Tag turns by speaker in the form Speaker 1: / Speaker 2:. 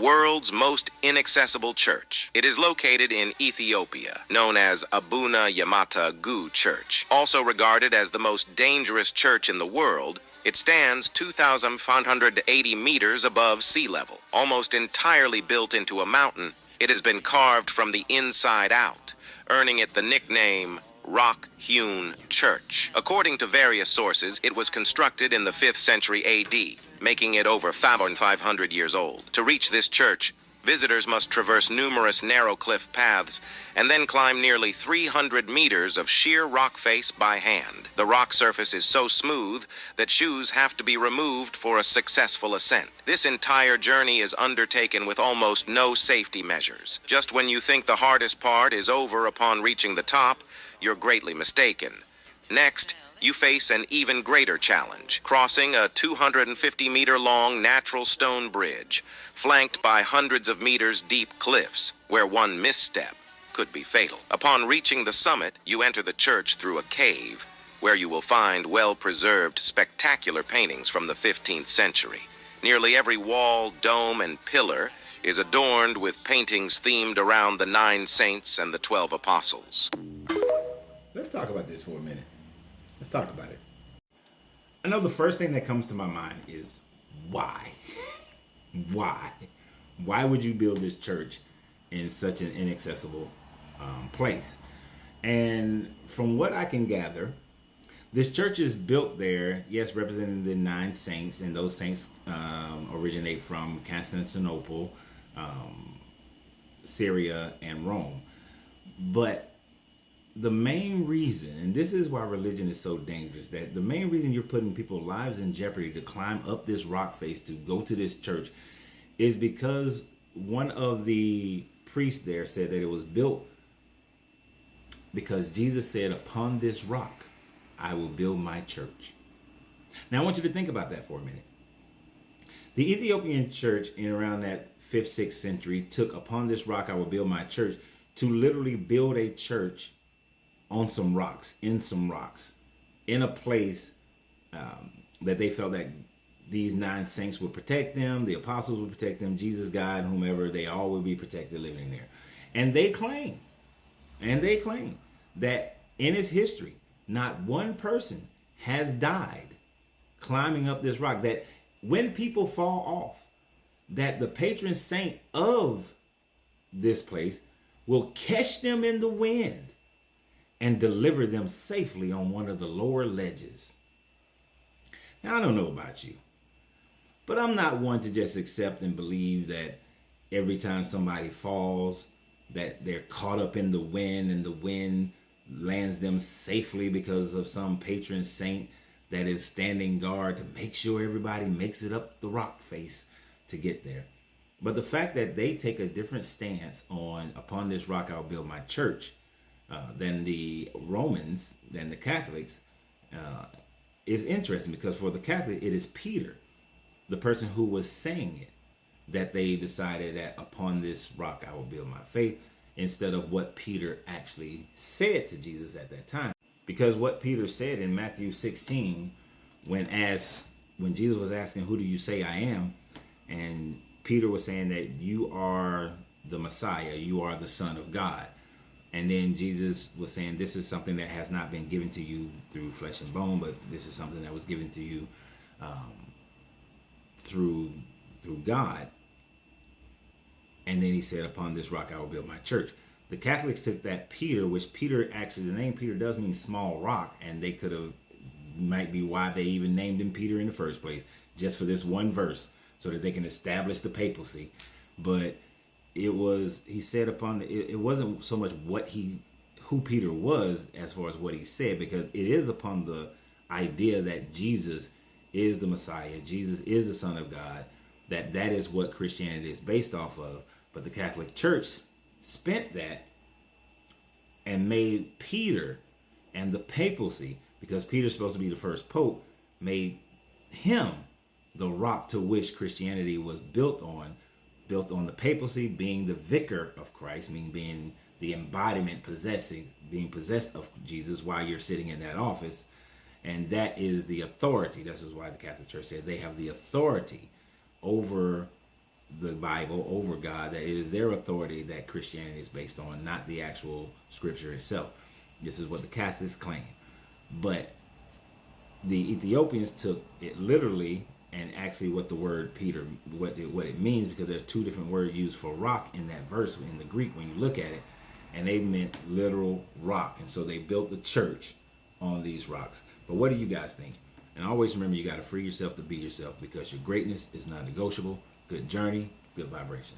Speaker 1: world's most inaccessible church. It is located in Ethiopia, known as Abuna Yamata Gu Church. Also regarded as the most dangerous church in the world, it stands 2,580 meters above sea level. Almost entirely built into a mountain, it has been carved from the inside out, earning it the nickname Rock-Hewn Church. According to various sources, it was constructed in the 5th century AD, making it over 500 years old. To reach this church, visitors must traverse numerous narrow cliff paths and then climb nearly 300 meters of sheer rock face by hand. The rock surface is so smooth that shoes have to be removed for a successful ascent. This entire journey is undertaken with almost no safety measures. Just when you think the hardest part is over upon reaching the top, you're greatly mistaken. Next, you face an even greater challenge, crossing a 250-meter-long natural stone bridge, flanked by hundreds of meters deep cliffs, where one misstep could be fatal. Upon reaching the summit, you enter the church through a cave, where you will find well-preserved, spectacular paintings from the 15th century. Nearly every wall, dome, and pillar is adorned with paintings themed around the 9 saints and the 12 apostles.
Speaker 2: Let's talk about this for a minute. Let's talk about it. I know the first thing that comes to my mind is why? Why? Why would you build this church in such an inaccessible place? And from what I can gather, this church is built there, yes, representing the 9 saints, and those saints originate from Constantinople, Syria, and Rome. But the main reason, and this is why religion is so dangerous, that the main reason you're putting people's lives in jeopardy to climb up this rock face to go to this church is because one of the priests there said that it was built because Jesus said, "Upon this rock, I will build my church." Now, I want you to think about that for a minute. The Ethiopian church in around that 5th, 6th century took "upon this rock, I will build my church" to literally build a church on some rocks, in a place that they felt that these 9 saints would protect them, the apostles would protect them, Jesus, God, whomever, they all would be protected living there. And they claim that in its history, not one person has died climbing up this rock, that when people fall off, that the patron saint of this place will catch them in the wind and deliver them safely on one of the lower ledges. Now, I don't know about you, but I'm not one to just accept and believe that every time somebody falls, that they're caught up in the wind and the wind lands them safely because of some patron saint that is standing guard to make sure everybody makes it up the rock face to get there. But the fact that they take a different stance on "upon this rock I'll build my church" than the Romans, than the Catholics, is interesting, because for the Catholic, it is Peter, the person who was saying it, that they decided that "upon this rock I will build my faith," instead of what Peter actually said to Jesus at that time. Because what Peter said in Matthew 16, when Jesus was asking, "Who do you say I am?" and Peter was saying that "you are the Messiah, you are the Son of God." And then Jesus was saying, "This is something that has not been given to you through flesh and bone, but this is something that was given to you through God." And then he said, "Upon this rock I will build my church." The Catholics took that Peter, which Peter, actually, the name Peter does mean small rock, and they could have, might be why they even named him Peter in the first place, just for this one verse, so that they can establish the papacy. But he said it wasn't so much who Peter was as far as what he said, because it is upon the idea that Jesus is the Messiah, Jesus is the Son of God, that is what Christianity is based off of. But the Catholic Church spent that and made Peter and the papacy, because Peter's supposed to be the first pope, made him the rock to which Christianity was built on the papacy being the vicar of Christ, meaning being the embodiment, being possessed of Jesus while you're sitting in that office. And that is the authority. This is why the Catholic Church said they have the authority over the Bible over God, that it is their authority that Christianity is based on, not the actual scripture itself. This is what the Catholics claim. But the Ethiopians took it literally, and actually what the word Peter, what it means, because there's two different words used for rock in that verse in the Greek when you look at it, and they meant literal rock. And so they built the church on these rocks. But what do you guys think? And always remember, you got to free yourself to be yourself, because your greatness is non-negotiable. Good journey, good vibration.